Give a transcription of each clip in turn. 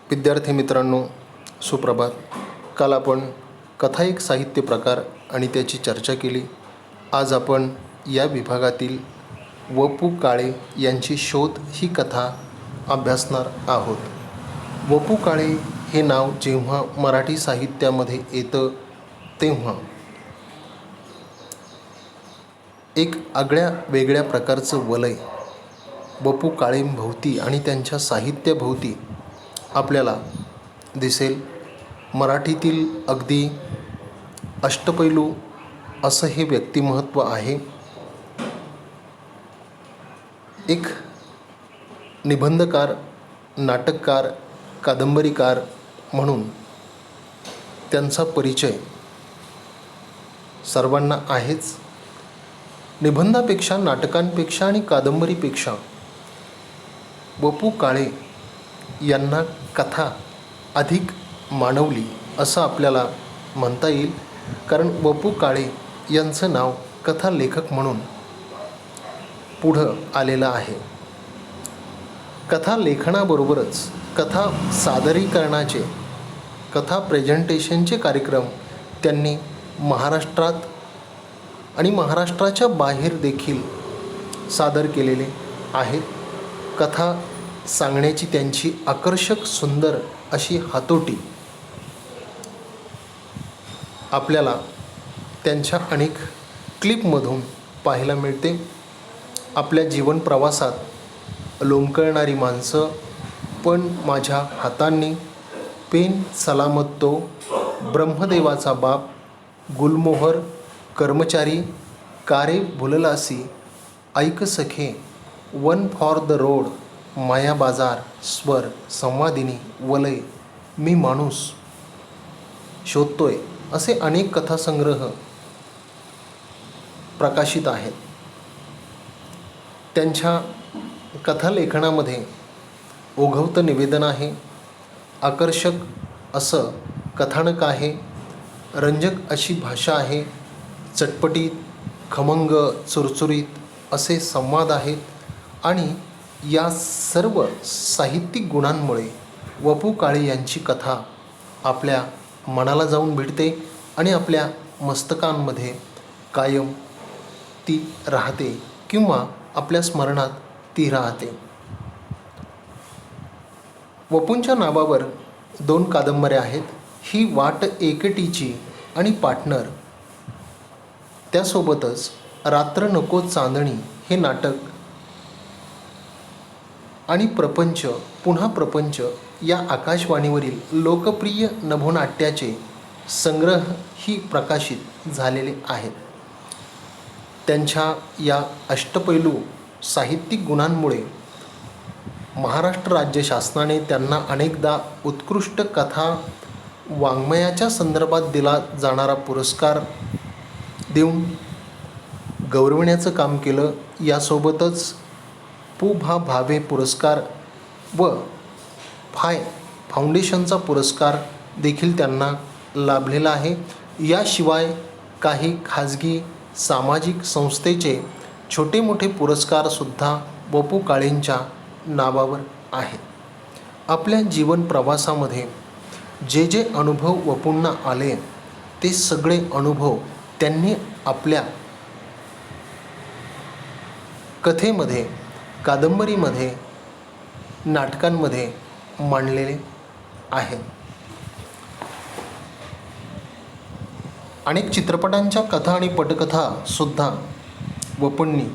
विद्यार्थी मित्रांनो, सुप्रभात. काल आपण कथा एक साहित्य प्रकार आणि त्याची चर्चा केली. आज आपण या विभागातील व.पु. काळे यांची शोध ही कथा अभ्यासणार आहोत. व.पु. काळे हे नाव जेव्हा मराठी साहित्यामध्ये येतं तेव्हा एक आगळ्या वेगळ्या प्रकारचं वलय व.पु. काळेंभोवती आणि त्यांच्या साहित्याभोवती आपल्याला दिसेल. मराठीतील अगदी अष्टपैलू असं हे व्यक्तिमत्व आहे. एक निबंधकार, नाटककार, कादंबरीकार म्हणून त्यांचा परिचय सर्वांना आहेच. निबंधापेक्षा, नाटकांपेक्षा आणि कादंबरीपेक्षा व.पु. काळे यांना कथा अधिक मानवली असं आपल्याला म्हणता येईल. कारण व.पु. काळे यांचं नाव कथा लेखक म्हणून पुढं आलेलं आहे. कथा लेखनाबरोबरच कथा सादरीकरणाचे, कथा प्रेझेंटेशनचे कार्यक्रम त्यांनी महाराष्ट्रात आणि महाराष्ट्राच्या बाहेर देखील सादर केलेले आहेत. कथा सांगण्याची त्यांची आकर्षक, सुंदर अशी हातोटी आपल्याला त्यांच्या अनेक क्लिपमधून पाहायला मिळते. आपल्या जीवन प्रवासात लोंबकळणारी माणसं, पण माझ्या हातांनी, पेन सलामत तो, ब्रह्मदेवाचा बाप, गुलमोहर, कर्मचारी, कारे भुललासी, ऐक सखे, वन फॉर द रोड, माया बाजार, स्वर, संवादिनी, वलय, मी माणूस शोधतोय असे अनेक कथासंग्रह प्रकाशित आहेत. त्यांच्या कथालेखनामध्ये ओघवतं निवेदन आहे, आकर्षक असं कथानक आहे, रंजक अशी भाषा आहे, चटपटीत, खमंग, चुरचुरीत असे संवाद आहेत. आणि या सर्व साहित्यिक गुणांमुळे व.पु. काळे यांची कथा आपल्या मनाला जाऊन भिडते आणि आपल्या मस्तकांमध्ये कायम ती राहते किंवा आपल्या स्मरणात ती राहते. व.पु.च्या नावावर 2 कादंबऱ्या आहेत. ही वाट एकटीची आणि पार्टनर. त्यासोबतच रात्र नको चांदणी हे नाटक आणि प्रपंच, पुन्हा प्रपंच या आकाशवाणीवरील लोकप्रिय नभोनाट्याचे संग्रह ही प्रकाशित झालेले आहेत. त्यांच्या या अष्टपैलू साहित्यिक गुणांमुळे महाराष्ट्र राज्य शासनाने त्यांना अनेकदा उत्कृष्ट कथा वाङ्मयाच्या संदर्भात दिला जाणारा पुरस्कार देऊन गौरविण्याचं काम केलं. यासोबतच पु.भा. भावे पुरस्कार व फाउंडेशनचा पुरस्कार देखील त्यांना लाभलेला आहे. याशिवाय काही खाजगी सामाजिक संस्थेचे छोटे मोठे पुरस्कारसुद्धा व.पु. काळेंच्या नावावर आहेत. आपल्या जीवन प्रवासामध्ये जे जे अनुभव व.पु.ना आले ते सगळे अनुभव त्यांनी आपल्या कथेमध्ये, कादंबरीमध्ये, नाटकांमध्ये मांडलेले आहेत. अनेक चित्रपटांच्या कथा आणि पटकथासुद्धा व.पु.ंनी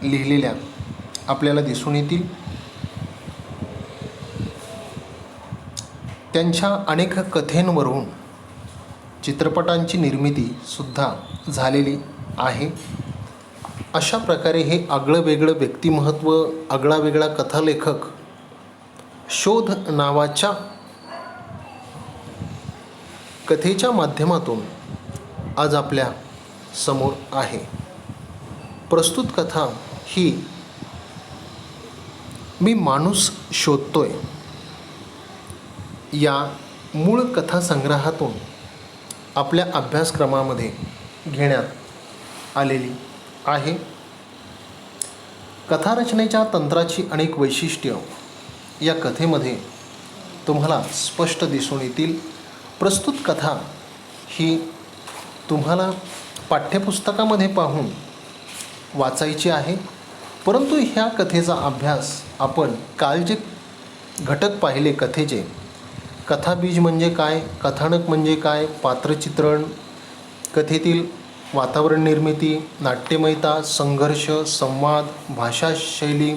लिहिलेल्या आपल्याला दिसून येतील. त्यांच्या अनेक कथेंवरून चित्रपटांची निर्मितीसुद्धा झालेली आहे. अशा प्रकारे हे आगळं वेगळं व्यक्तिमत्व, आगळा वेगळा कथालेखक शोध नावाच्या कथेच्या माध्यमातून आज आपल्या समोर आहे. प्रस्तुत कथा ही मी माणूस शोधतोय या मूळ कथासंग्रहातून आपल्या अभ्यासक्रमामध्ये घेण्यात आलेली आहे. कथारचनेच्या तंत्राची अनेक वैशिष्ट्य या कथेमध्ये तुम्हाला स्पष्ट दिसून येतील. प्रस्तुत कथा ही तुम्हाला पाठ्यपुस्तकामध्ये पाहून वाचायची आहे, परंतु ह्या कथेचा अभ्यास आपण काल जे घटक पाहिले कथेचे, कथाबीज म्हणजे काय, कथानक म्हणजे काय, पात्रचित्रण, कथेतील वातावरण निर्मिती, नाट्यमयता, संघर्ष, संवाद, भाषाशैली,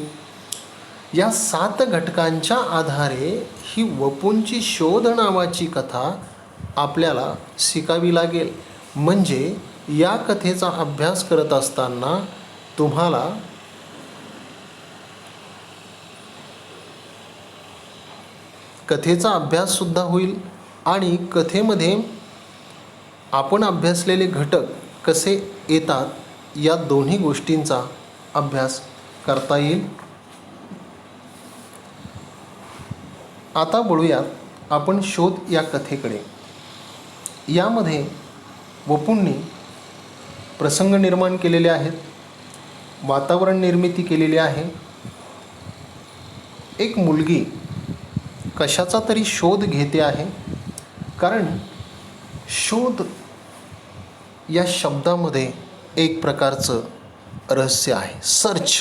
या 7 घटकांच्या आधारे ही वपूंची शोध नावाची कथा आपल्याला शिकावी लागेल. म्हणजे या कथेचा अभ्यास करत असताना तुम्हाला कथेचा अभ्याससुद्धा होईल आणि कथेमध्ये आपण अभ्यासलेले घटक कसे येतात या दोन्ही गोष्टींचा अभ्यास करता येईल. आता बोलूयात आपण शोध या कथेकडे. यामध्ये वपूंनी प्रसंग निर्माण केलेले आहेत, वातावरण निर्मिती केलेली आहे. एक मुलगी कशाचा तरी शोध घेते आहे, कारण शोध या शब्दामध्ये एक प्रकारचं रहस्य आहे. सर्च,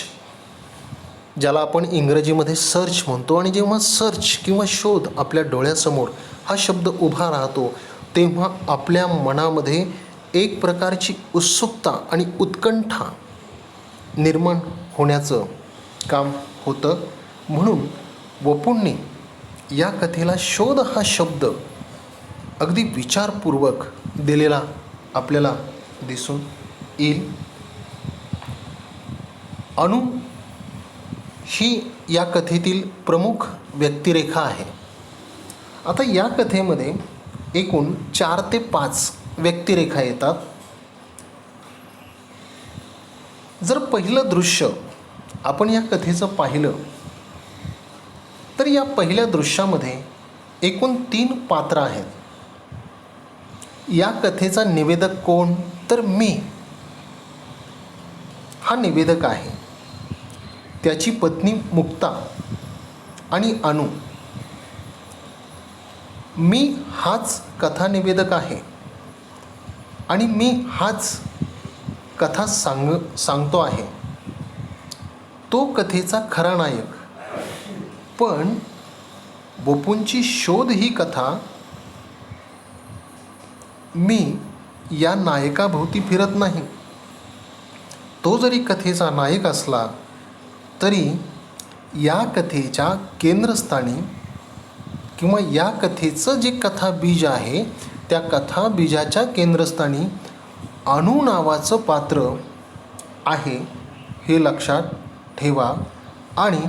ज्याला आपण इंग्रजीमध्ये सर्च म्हणतो. आणि जेव्हा सर्च किंवा शोध आपल्या डोळ्यासमोर हा शब्द उभा राहतो, तेव्हा आपल्या मनामध्ये एक प्रकारची उत्सुकता आणि उत्कंठा निर्माण होण्याचं काम होतं. म्हणून वपूंनी या कथेला शोध हा शब्द अगदी विचारपूर्वक दिलेला आपल्याला दिसून येईल. अनु ही या कथेतील प्रमुख व्यक्तिरेखा आहे. आता या कथेमध्ये एकूण 4 ते 5 व्यक्तिरेखा येतात. जर पहिलं दृश्य आपण या कथेचं पाहिलं तर या पहिल्या दृश्यामध्ये एकूण 3 पात्र आहेत. या कथेचा निवेदक कोण, तर मी हा निवेदक आहे. त्याची पत्नी मुक्ता आणि अनु. मी हाच कथा निवेदक आहे आणि मी हाच कथा सांगतो आहे. तो कथेचा खरा नायक. पण वपूंची शोध ही कथा मी या नायकाभोवती फिरत नाही. तो जरी कथेचा नायक असला तरी या कथेच्या केंद्रस्थानी किंवा या कथेचं जे कथाबीज आहे त्या कथाबीजाच्या केंद्रस्थानी अनु नावाचं पात्र आहे, हे लक्षात ठेवा. आणि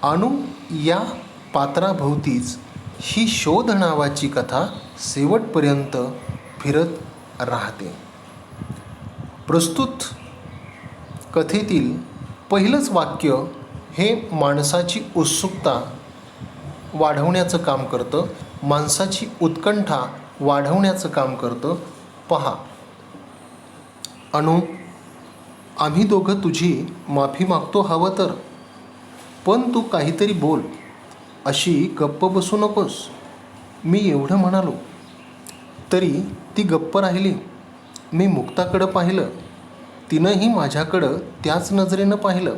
अनु या पात्राभोवतीच ही शोध नावाची कथा शेवटपर्यंत फिरत राहते. प्रस्तुत कथेतील पहिलंच वाक्य हे माणसाची उत्सुकता वाढवण्याचं काम करतं, माणसाची उत्कंठा वाढवण्याचं काम करतं. पहा, अनु, आम्ही दोघं तुझी माफी मागतो हवं तर, पण तू काहीतरी बोल, अशी गप्प बसू नकोस. मी एवढं म्हणालो तरी ती गप्प राहिली. मी मुक्ताकडं पाहिलं, तिनंही माझ्याकडं त्याच नजरेनं पाहिलं.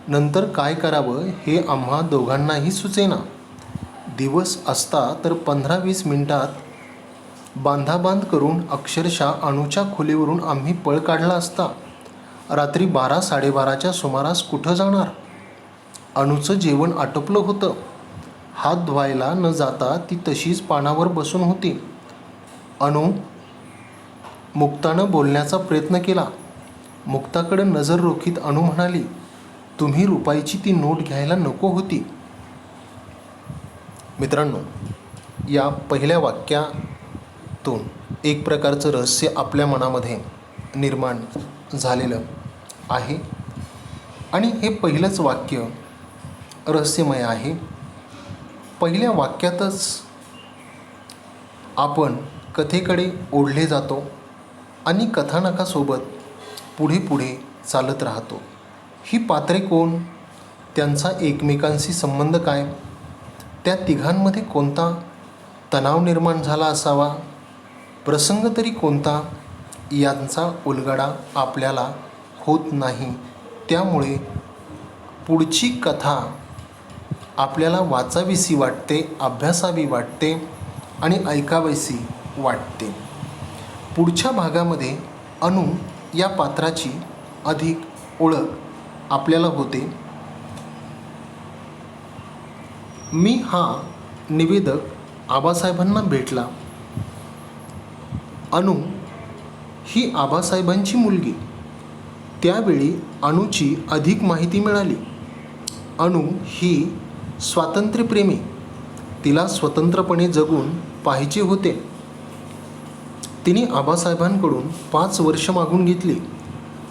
नंतर काय करावं हे आम्हा दोघांनाही सुचेना. दिवस असता तर 15-20 मिनिटात बांधाबांध करून अक्षरशः अणूच्या खोलीवरून आम्ही पळ काढला असता. रात्री 12-12:30च्या सुमारास कुठं जाणार? अणूचं जेवण आटोपलं होतं. हात धुवायला न जाता ती तशीच पानावर बसून होती. अनु, मुक्तानं बोलण्याचा प्रयत्न केला. मुक्ताकडे नजर रोखीत अनु म्हणाली, तुम्ही रुपयाची ती नोट घ्यायला नको होती. मित्रांनो, या पहिल्या वाक्यातून एक प्रकारचं रहस्य आपल्या मनामध्ये निर्माण झालेलं आहे. आणि हे पहिलंच वाक्य रहस्यमय आहे. पहिल्या वाक्यातच आपण कथेकडे ओढले जातो आणि कथानकासोबत पुढे पुढे चालत राहतो. ही पात्रे कोण, त्यांचा एकमेकांशी संबंध काय, त्या तिघांमध्ये कोणता तणाव निर्माण झाला असावा, प्रसंग तरी कोणता, यांचा उलगडा आपल्याला होत नाही. त्यामुळे पुढची कथा आपल्याला वाचावीशी वाटते, अभ्यासावी वाटते आणि ऐकावीशी वाटते. पुढच्या भागामध्ये अनु या पात्राची अधिक ओळख आपल्याला होते. मी हा निवेदक आबासाहेबांना भेटला. अनु ही आबासाहेबांची मुलगी. त्यावेळी अणूची अधिक माहिती मिळाली. अणू ही स्वातंत्र्यप्रेमी. तिला स्वतंत्रपणे जगून पाहिजे होते. तिने आबासाहेबांकडून 5 वर्ष मागून घेतली.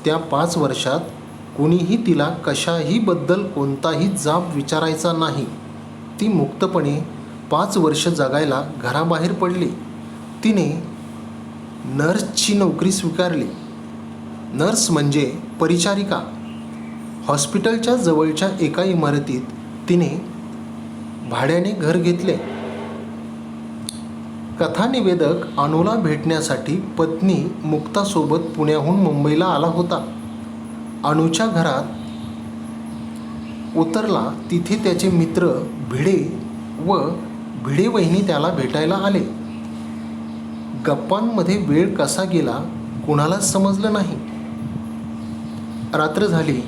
त्या 5 वर्षात कोणीही तिला कशाही बद्दल कोणताही जाब विचारायचा नाही. ती मुक्तपणे 5 वर्ष जगायला घराबाहेर पडली. तिने नर्सची नोकरी स्वीकारली. नर्स म्हणजे परिचारिका. हॉस्पिटलच्या जवळच्या एका इमारतीत तिने भाड्याने घर घेतले. कथानिवेदक अणूला भेटण्यासाठी पत्नी मुक्तासोबत पुण्याहून मुंबईला आला होता. अणूच्या घरात उतरला. तिथे त्याचे मित्र भिडे व भिडे वहिनी त्याला भेटायला आले. गप्पांमध्ये वेळ कसा गेला कुणालाच समजलं नाही. रात्र झाली.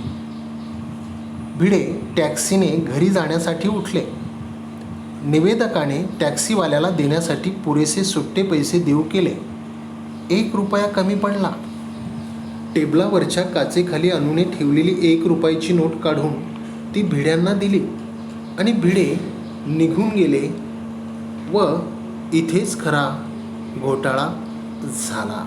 भिडे टॅक्सीने घरी जाण्यासाठी उठले. निवेदकाने टॅक्सीवाल्याला देण्यासाठी पुरेसे सुट्टे पैसे देऊ केले. 1 रुपया कमी पडला. टेबलावरच्या काचेखाली अणूने ठेवलेली 1 रुपयाची नोट काढून ती भिड्यांना दिली आणि भिडे निघून गेले व इथेच खरा घोटाळा झाला.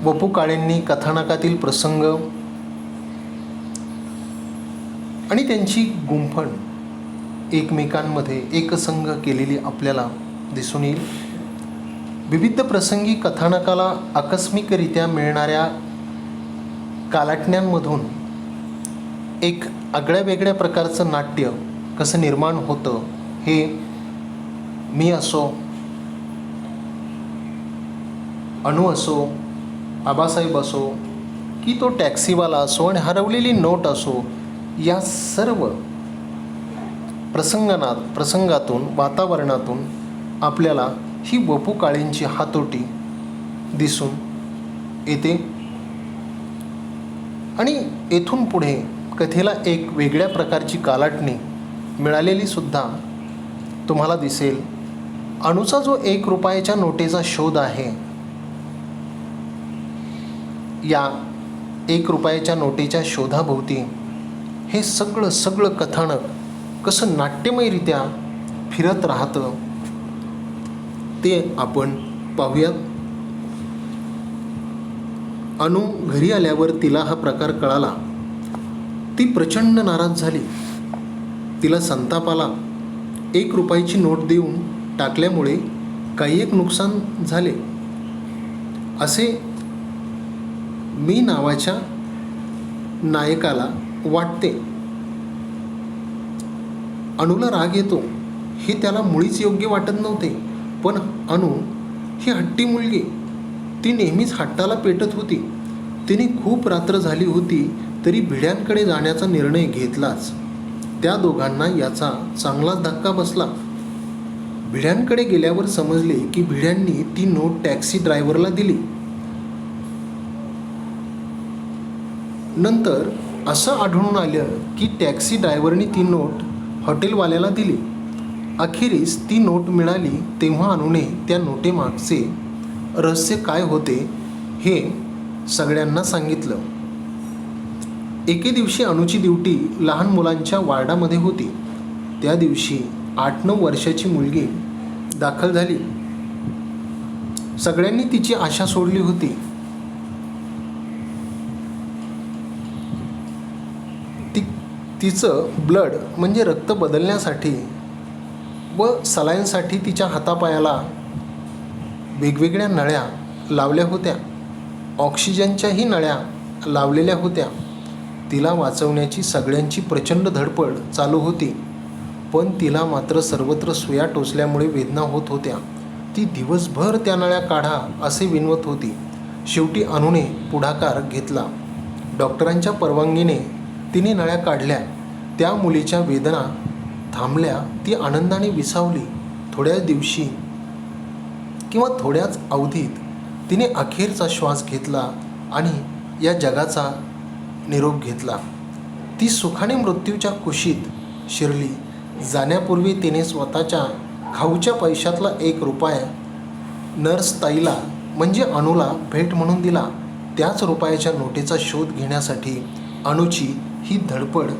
वपू काळेंनी कथानकातील प्रसंग आणि त्यांची गुंफण एकमेकांमध्ये एकसंग केलेली आपल्याला दिसून येईल. विविध प्रसंगी कथानकाला आकस्मिकरित्या मिळणाऱ्या कालाटण्यांमधून एक आगळ्या वेगळ्या प्रकारचं नाट्य कसं निर्माण होतं हे मी असो, अणू असो, आबासाहेब असो की तो टॅक्सीवाला असो आणि हरवलेली नोट असो, या सर्व प्रसंगातून वातावरणातून आपल्याला ही वपू काळेंची हातोटी दिसून येते. आणि येथून पुढे कथेला एक वेगळ्या प्रकारची कालाटणी मिळालेली सुद्धा तुम्हाला दिसेल. अणूचा जो 1 रुपयाच्या नोटेचा शोध आहे, या 1 रुपयाच्या नोटेच्या शोधाभोवती हे सगळं कथानक कसं नाट्यमयरित्या फिरत राहतं ते आपण पाहूयात. अणू घरी आल्यावर तिला हा प्रकार कळाला. ती प्रचंड नाराज झाली. तिला संताप आला. 1 रुपयाची नोट देऊन टाकल्यामुळे काही एक नुकसान झाले असे मी नावाच्या नायकाला वाटते. अणूला राग येतो हे त्याला मुळीच योग्य वाटत नव्हते. पण अणू ही हट्टी मुलगी. ती नेहमीच हट्टाला पेटत होती. तिने खूप रात्र झाली होती तरी भिड्यांकडे जाण्याचा निर्णय घेतलाच. त्या दोघांना याचा चांगलाच धक्का बसला. भिड्यांकडे गेल्यावर समजले की भिड्यांनी ती नोट टॅक्सी ड्रायव्हरला दिली. नंतर असं आढळून आलं की टॅक्सी ड्रायव्हरने ती नोट हॉटेलवाल्याला दिली. अखेरीस ती नोट मिळाली तेव्हा अणूने त्या नोटेमागचे रहस्य काय होते हे सगळ्यांना सांगितलं. एके दिवशी अणूची ड्युटी लहान मुलांच्या वार्डामध्ये होती. त्या दिवशी 8-9 वर्षाची मुलगी दाखल झाली. सगळ्यांनी तिची आशा सोडली होती. तिचं ब्लड म्हणजे रक्त बदलण्यासाठी व सलाईनसाठी तिच्या हातापायाला वेगवेगळ्या नळ्या लावल्या होत्या. ऑक्सिजनच्याही नळ्या लावलेल्या होत्या. तिला वाचवण्याची सगळ्यांची प्रचंड धडपड चालू होती, पण तिला मात्र सर्वत्र सुया टोचल्यामुळे वेदना होत होत्या. ती दिवसभर त्या नळ्या काढा असे विनवत होती. शेवटी अनुने पुढाकार घेतला. डॉक्टरांच्या परवानगीने तिने नळ्या काढल्या. त्या मुलीच्या वेदना थांबल्या. ती आनंदाने विसावली. थोड्याच दिवशी किंवा थोड्याच अवधीत तिने अखेरचा श्वास घेतला आणि या जगाचा निरोप घेतला. ती सुखाने मृत्यूच्या कुशीत शिरली. जाण्यापूर्वी तिने स्वतःच्या खाऊच्या पैशातला 1 रुपया नर्स ताईला म्हणजे अनुला भेट म्हणून दिला. त्याच रुपयाच्या नोटेचा शोध घेण्यासाठी अनुची ही धडपड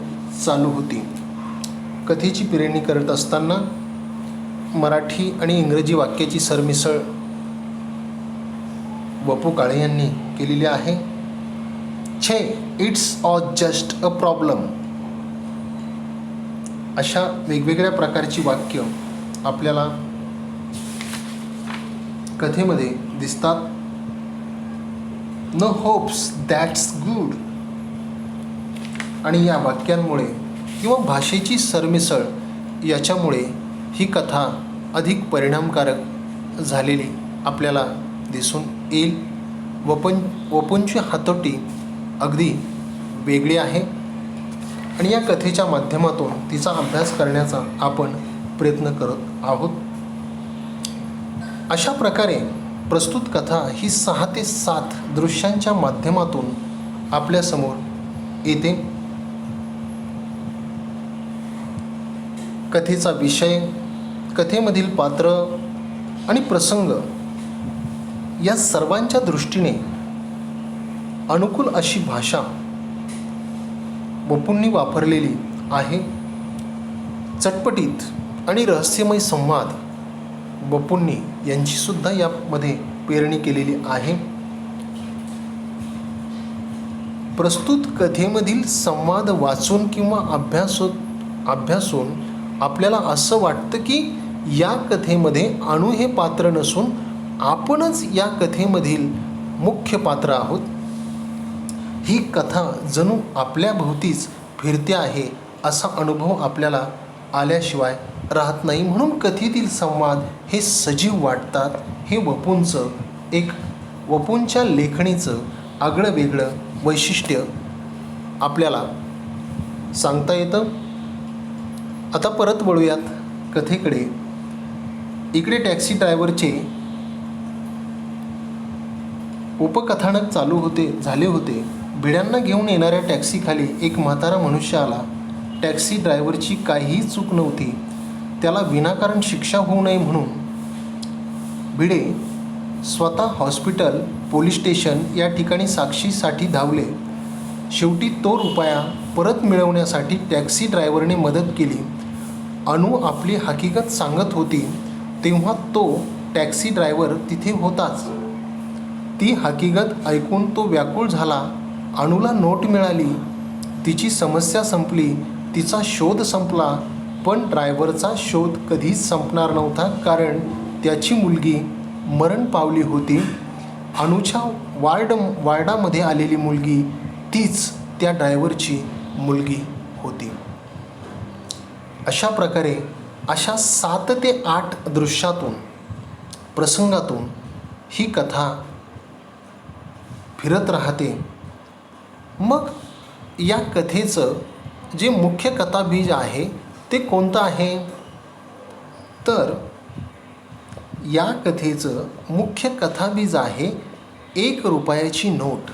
चालू होती. कथेची पेरणी करत असताना मराठी आणि इंग्रजी वाक्याची सरमिसळ वपू काळे यांनी केलेली आहे. छे, it's all just a problem. अशा वेगवेगळ्या प्रकारची वाक्य आपल्याला कथेमध्ये दिसतात. No hopes, that's good. आणि या वाक्यांमुळे किंवा भाषेची सरमिसळ याच्यामुळे ही कथा अधिक परिणामकारक झालेली आपल्याला दिसून येईल. वपूंची हातोटी अगदी वेगळी आहे आणि या कथेच्या माध्यमातून तिचा अभ्यास करण्याचा आपण प्रयत्न करत आहोत. अशा प्रकारे प्रस्तुत कथा ही 6 ते 7 दृश्यांच्या माध्यमातून आपल्यासमोर येते. कथेचा विषय, कथेमधील पात्र आणि प्रसंग या सर्वांच्या दृष्टीने अनुकूल अशी भाषा वपूंनी वापरलेली आहे. चटपटीत आणि रहस्यमय संवाद वपूंनी यांचीसुद्धा यामध्ये पेरणी केलेली आहे. प्रस्तुत कथेमधील संवाद वाचून किंवा अभ्यासून आपल्याला असं वाटतं की या कथेमध्ये अणू हे पात्र नसून आपणच या कथेमधील मुख्य पात्र आहोत. ही कथा जणू आपल्या भोवतीच फिरते आहे असा अनुभव आपल्याला आल्याशिवाय राहत नाही. म्हणून कथेतील संवाद हे सजीव वाटतात. हे वपूंच्या लेखणीचं आगळं वेगळं वैशिष्ट्य आपल्याला सांगता येतं. आता परत वळूयात कथेकडे. इकडे टॅक्सी ड्रायव्हरचे उपकथानक झाले होते. भिड्यांना घेऊन येणाऱ्या टॅक्सीखाली एक म्हातारा मनुष्य आला. टॅक्सी ड्रायव्हरची काहीही चूक नव्हती. त्याला विनाकारण शिक्षा होऊ नये म्हणून भिडे स्वतः हॉस्पिटल, पोलीस स्टेशन या ठिकाणी साक्षीसाठी धावले. शेवटी तो रुपया परत मिळवण्यासाठी टॅक्सी ड्रायव्हरने मदत केली. अनु आपली हकीकत सांगत होती तेव्हा तो टॅक्सी ड्रायव्हर तिथे होताच. ती हकीकत ऐकून तो व्याकुळ झाला. अनुला नोट मिळाली. तिची समस्या संपली. तिचा शोध संपला. पण ड्रायव्हरचा शोध कधीच संपणार नव्हता, कारण त्याची मुलगी मरण पावली होती. अनुच्या वार्डामध्ये आलेली मुलगी तीच त्या ड्रायव्हरची मुलगी होती. अशा प्रकारे अशा 7 ते 8 दृश्यातून, प्रसंगातून ही कथा फिरत राहते. मग या कथेचं जे मुख्य कथाबीज आहे ते कोणतं आहे? तर या कथेचं मुख्य कथाबीज आहे 1 रुपयाची नोट.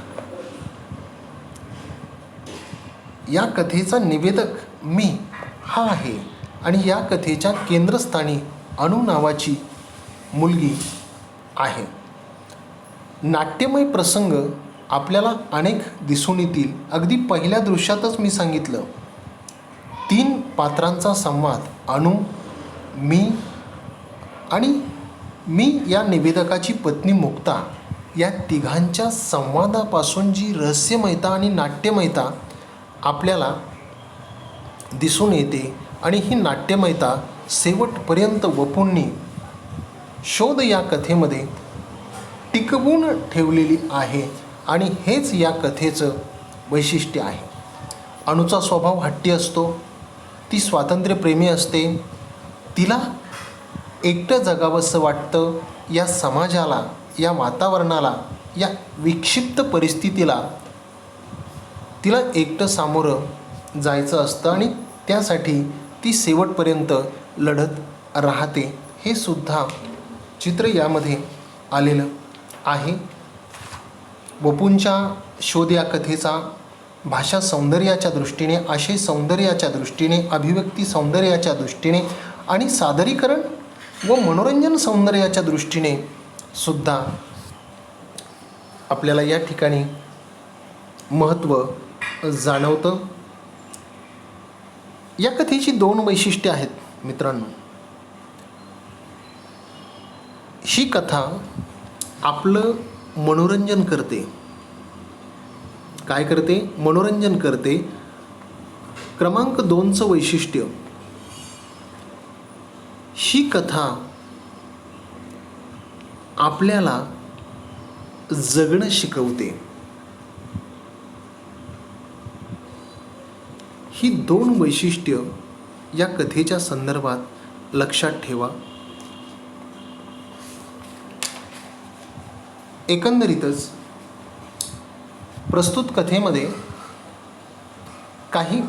या कथेचा निवेदक मी हा आहे आणि या कथेच्या केंद्रस्थानी अनु नावाची मुलगी आहे. नाट्यमय प्रसंग आपल्याला अनेक दिसून येतील. अगदी पहिल्या दृश्यातच मी सांगितलं, 3 पात्रांचा संवाद, अनु, मी आणि मी या निवेदकाची पत्नी मुक्ता, या तिघांच्या संवादापासून जी रहस्यमयता आणि नाट्यमयता आपल्याला दिसून येते आणि ही नाट्यमयता शेवटपर्यंत वपूंनी शोध या कथेमध्ये टिकवून ठेवलेली आहे आणि हेच या कथेचं वैशिष्ट्य आहे. अनुचा स्वभाव हट्टी असतो, ती स्वातंत्र्यप्रेमी असते, तिला एकटं जगावंसं वाटतं. या समाजाला, या वातावरणाला, या विक्षिप्त परिस्थितीला तिला एकटं सामोरं जायचं असतं आणि त्यासाठी ती शेवटपर्यंत लढत राहते. हे सुद्धा चित्र यामध्ये आलेलं आहे. वपूंच्या शोध या कथेचा भाषा सौंदर्याच्या दृष्टीने, आशय सौंदर्याच्या दृष्टीने, अभिव्यक्ती सौंदर्याच्या दृष्टीने आणि सादरीकरण व मनोरंजन सौंदर्याच्या दृष्टीने सुद्धा आपल्याला या ठिकाणी महत्त्व जाणवतं. या कथेची 2 वैशिष्ट्ये आहेत मित्रांनो. ही कथा आपलं मनोरंजन करते. काय करते? मनोरंजन करते. क्रमांक 2चं वैशिष्ट्य, ही कथा आपल्याला जगणं शिकवते. ही 2 वैशिष्ट्य या कथेच्या संदर्भात लक्षात ठेवा. एकंदरीतच प्रस्तुत कथेमध्ये काही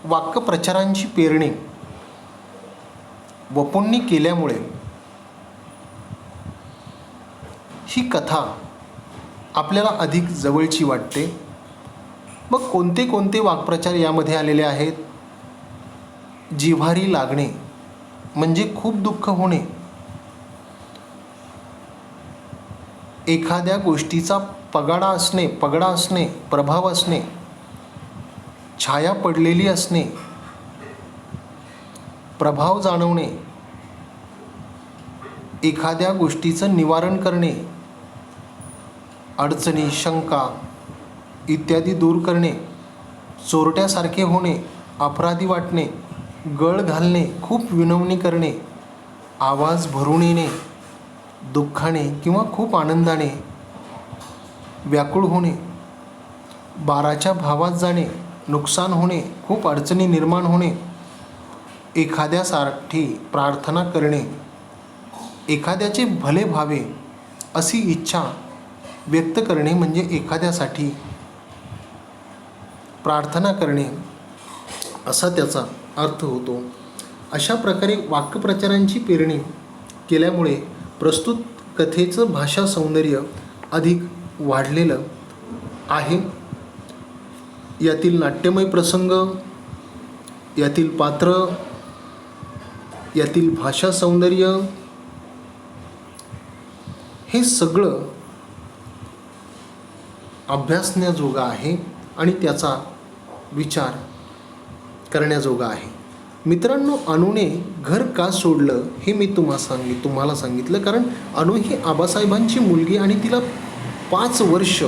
वाक्प्रचारांची पेरणी वपूंनी केल्यामुळे ही कथा आपल्याला अधिक जवळची वाटते. मग कोणते कोणते वाक्प्रचार यामध्ये आलेले आहेत? जिव्हारी लागणे म्हणजे खूप दुःख होणे, एखाद्या गोष्टीचा पगडा असणे, प्रभाव असणे, छाया पडलेली असणे, प्रभाव जाणवणे, एखाद्या गोष्टीचं निवारण करणे, अडचणी, शंका इत्यादी दूर करणे, चोरट्यासारखे होणे, अपराधी वाटणे, गळ घालणे, खूप विनवणी करणे, आवाज भरून येणे, दुःखाने किंवा खूप आनंदाने व्याकुळ होणे, बाराच्या भावात जाणे, नुकसान होणे, खूप अडचणी निर्माण होणे, एखाद्यासाठी प्रार्थना करणे, एखाद्याचे भले व्हावे अशी इच्छा व्यक्त करणे म्हणजे एखाद्यासाठी प्रार्थना करणे असा त्याचा अर्थ होतो. अशा प्रकारे वाक्प्रचारांची पेरणी केल्यामुळे प्रस्तुत कथेचं भाषा सौंदर्य अधिक वाढलेलं आहे. यातील नाट्यमय प्रसंग, यातील पात्र, यातील भाषा सौंदर्य हे सगळं अभ्यासण्याजोगं आहे आणि त्याचा विचार करण्याजोगा आहे. मित्रांनो, अनुने घर का सोडलं हे मी तुम्हाला सांगितलं कारण अनु ही आबासाहेबांची मुलगी आणि तिला 5 वर्ष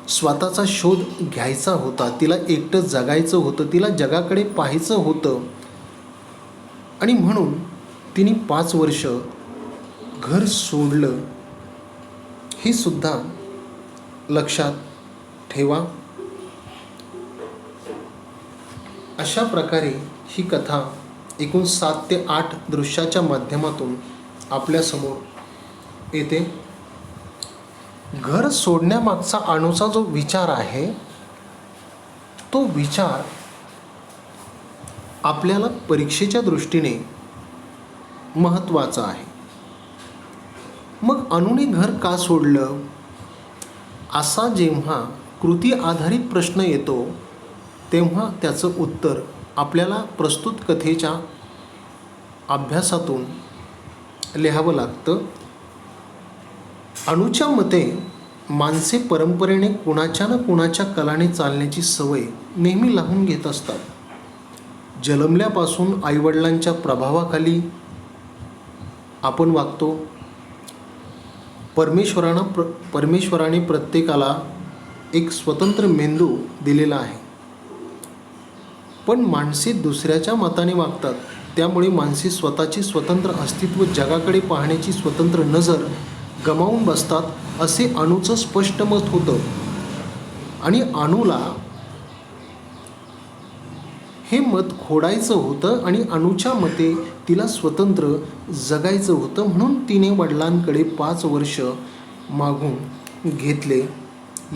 स्वतःचा शोध घ्यायचा होता. तिला एकटं जगायचं होतं, तिला जगाकडे पाहायचं होतं आणि म्हणून तिने 5 वर्ष घर सोडलं. हे सुद्धा लक्षात ठेवा. अशा प्रकारे ही कथा एकूण 7 ते 8 दृश्याच्या माध्यमातून आपल्यासमोर येते. घर सोडण्यामागचा अनुचा जो विचार आहे तो विचार आपल्याला परीक्षेच्या दृष्टीने महत्त्वाचा आहे. मग अनुने घर का सोडलं असा जेव्हा कृती आधारित प्रश्न येतो तेव्हा त्याचं उत्तर आपल्याला प्रस्तुत कथेच्या अभ्यासातून लिहावं लागतं. अनुच्या मते माणसे परंपरेने कुणाच्या ना कुणाच्या कलाने चालण्याची सवय नेहमी लावून घेत असतात. जन्मल्यापासून आईवडिलांच्या प्रभावाखाली आपण वागतो. परमेश्वराने प्रत्येकाला एक स्वतंत्र मेंदू दिलेला आहे, पण माणसे दुसऱ्याच्या मताने वागतात. त्यामुळे माणसे स्वतःचे स्वतंत्र अस्तित्व, जगाकडे पाहण्याची स्वतंत्र नजर गमावून बसतात असे अनुचं स्पष्ट मत होतं. आणि अणूला हे मत खोडायचं होतं आणि अणूच्या मते तिला स्वतंत्र जगायचं होतं, म्हणून तिने वडिलांकडे 5 वर्ष मागून घेतले.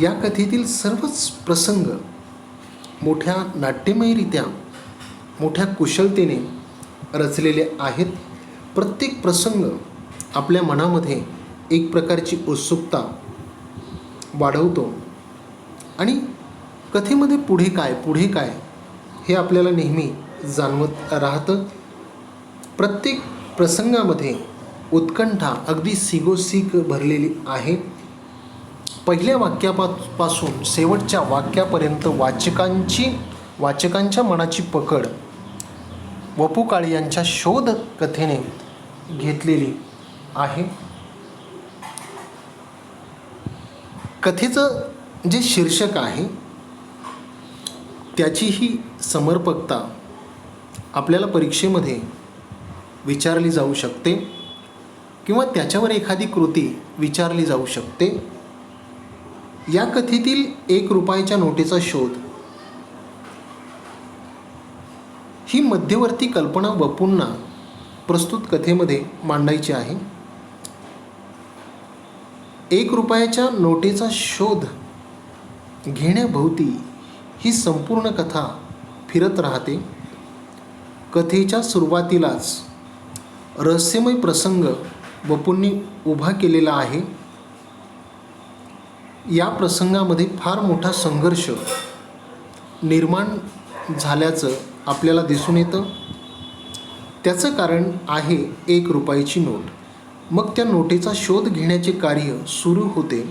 या कथेतील सर्वच प्रसंग मोठ्या नाट्यमयरित्या मोठ्या कुशलतेने रचलेले आहेत. प्रत्येक प्रसंग आपल्या मनामध्ये एक प्रकारची उत्सुकता वाढवतो आणि कथेमध्ये पुढे काय हे आपल्याला नेहमी जाणवत राहतं. प्रत्येक प्रसंगामध्ये उत्कंठा अगदी सिगोसिग भरलेली आहे. पहिल्या वाक्यापासून शेवटच्या वाक्यापर्यंत वाचकांच्या मनाची पकड व पु काळे यांच्या शोध कथेने घेतलेली आहे. कथेचं जे शीर्षक आहे त्याचीही समर्पकता आपल्याला परीक्षेमध्ये विचारली जाऊ शकते किंवा त्याच्यावर एखादी कृती विचारली जाऊ शकते. या कथेतील 1 रुपयाच्या नोटेचा शोध ही मध्यवर्ती कल्पना वपूंना प्रस्तुत कथेमध्ये मांडायची आहे. 1 रुपयाच्या नोटेचा शोध घेण्याभोवती ही संपूर्ण कथा फिरत राहते. कथेच्या सुरुवातीलाच रहस्यमय प्रसंग वपूंनी उभा केलेला आहे. या प्रसंगामध्ये फार मोठा संघर्ष निर्माण झाल्याचं आपल्याला दिसून येतं. त्याचं कारण आहे 1 रुपयाची नोट. मग त्या नोटेचा शोध घेण्याचे कार्य सुरू होते.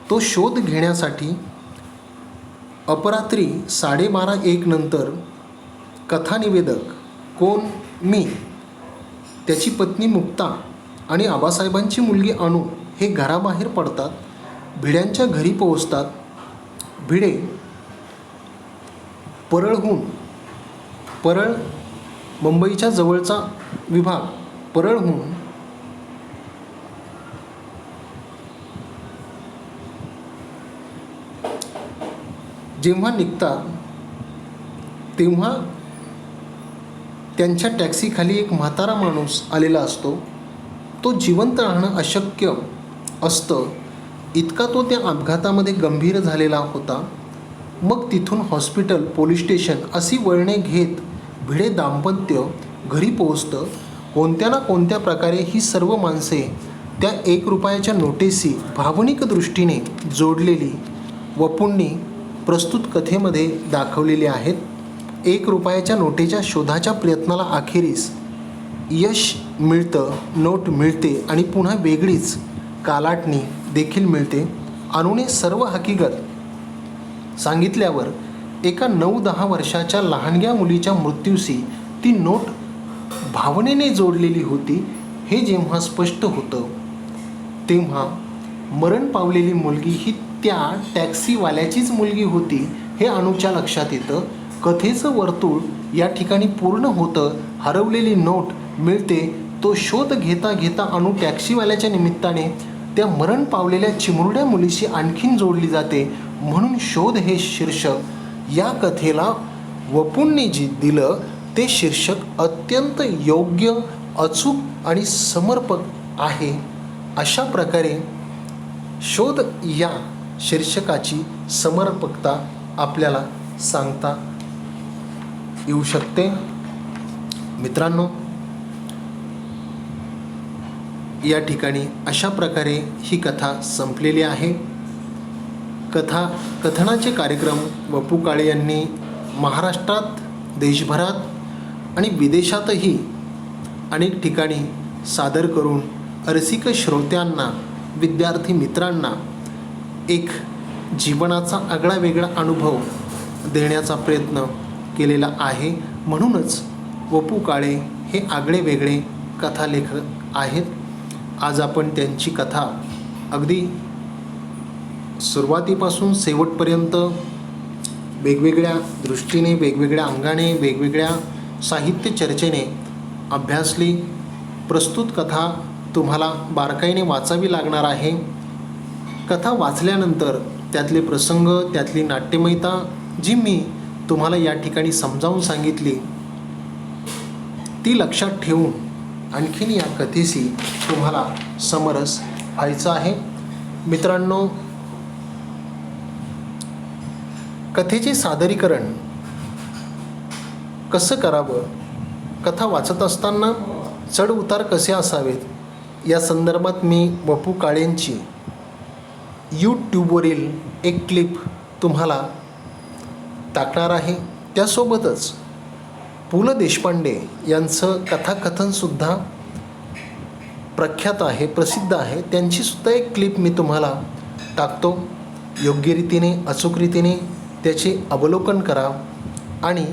तो शोध घेण्यासाठी अपरात्री 12:30-1 नंतर कथानिवेदक कोण, मी, त्याची पत्नी मुक्ता आणि आबासाहेबांची मुलगी अणू हे घराबाहेर पडतात. भिड्यांच्या घरी पोहोचतात. भिडे परळ मुंबईच्या जवळचा विभाग परळहून जेव्हा निघतात तेव्हा त्यांच्या टॅक्सीखाली एक म्हातारा माणूस आलेला असतो. तो जिवंत राहणं अशक्य असतं, इतका तो त्या अपघातामध्ये गंभीर झालेला होता. मग तिथून हॉस्पिटल, पोलीस स्टेशन अशी वळणे घेत भिडे दाम्पत्य घरी पोहोचतं. कोणत्या ना कोणत्या प्रकारे ही सर्व माणसे त्या 1 रुपयाच्या नोटेशी भावनिक दृष्टीने जोडलेली वपूंनी प्रस्तुत कथेमध्ये दाखवलेली आहेत. 1 रुपयाच्या नोटेच्या शोधाच्या प्रयत्नाला अखेरीस यश मिळतं. नोट मिळते आणि पुन्हा वेगळीच कालाटणी देखील मिळते. अणूने सर्व हकीकत सांगितल्यावर एका 9-10 वर्षाच्या लहानग्या मुलीच्या मृत्यूशी ती नोट भावनेने जोडलेली होती हे जेव्हा स्पष्ट होतं, तेव्हा मरण पावलेली मुलगी ही त्या टॅक्सीवाल्याचीच मुलगी होती हे अणूच्या लक्षात येतं. कथेचं वर्तुळ या ठिकाणी पूर्ण होतं. हरवलेली नोट मिळते. तो शोध घेता घेता अणू टॅक्सीवाल्याच्या निमित्ताने त्या मरण पावलेल्या चिमुरड्या मुलीशी आणखीन जोडली जाते. म्हणून शोध हे शीर्षक या कथेला वपूंनी जे दिलं ते शीर्षक अत्यंत योग्य, अचूक आणि समर्पक आहे. अशा प्रकारे शोध या शीर्षकाची समर्पकता आपल्याला सांगता येऊ शकते. मित्रांनो, या ठिकाणी अशा प्रकारे ही कथा संपलेली आहे. कथनाचे कार्यक्रम वपु काळे यांनी महाराष्ट्रात, देशभरात आणि विदेशातही अनेक ठिकाणी सादर करून रसिक श्रोत्यांना, विद्यार्थी मित्रांना एक जीवनाचा आगळा वेगळा अनुभव देण्याचा प्रयत्न केलेला आहे. म्हणूनच वपु काळे हे आगळे वेगळे कथालेखक आहेत. आज आपण त्यांची कथा अगदी सुरुवातीपासून शेवटपर्यंत वेगवेगळ्या दृष्टीने, वेगवेगळ्या अंगाने, वेगवेगळ्या साहित्य चर्चेने अभ्यासली. प्रस्तुत कथा तुम्हाला बारकाईने वाचावी लागणार आहे. कथा वाचल्यानंतर त्यातले प्रसंग, त्यातली नाट्यमयता जी मी तुम्हाला या ठिकाणी समजावून सांगितली ती लक्षात ठेवून आणखीन या कथेशी तुम्हाला समरस व्हायचं आहे. मित्रांनो, कथेचे सादरीकरण कसं करावं, कथा वाचत असताना चढ उतार कसे असावेत या संदर्भात मी वपू काळेंची यूट्यूबवरील एक क्लिप तुम्हाला टाकणार आहे. त्यासोबतच पु ल देशपांडे यांचं कथाकथनसुद्धा प्रख्यात आहे, प्रसिद्ध आहे. त्यांचीसुद्धा एक क्लिप मी तुम्हाला टाकतो. योग्य रीतीने, अचूक रीतीने त्याचे अवलोकन करा आणि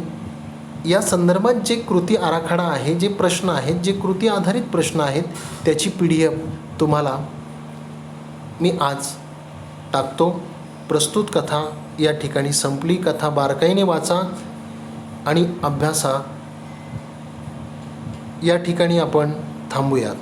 या संदर्भात जे कृती आराखडा आहे, जे प्रश्न आहेत, जे कृती आधारित प्रश्न आहेत, त्याची PDF तुम्हाला मी आज टाकतो. प्रस्तुत कथा या ठिकाणी संपली. कथा बारकाईने वाचा आणि अभ्यासा. या ठिकाणी आपण थांबूयात.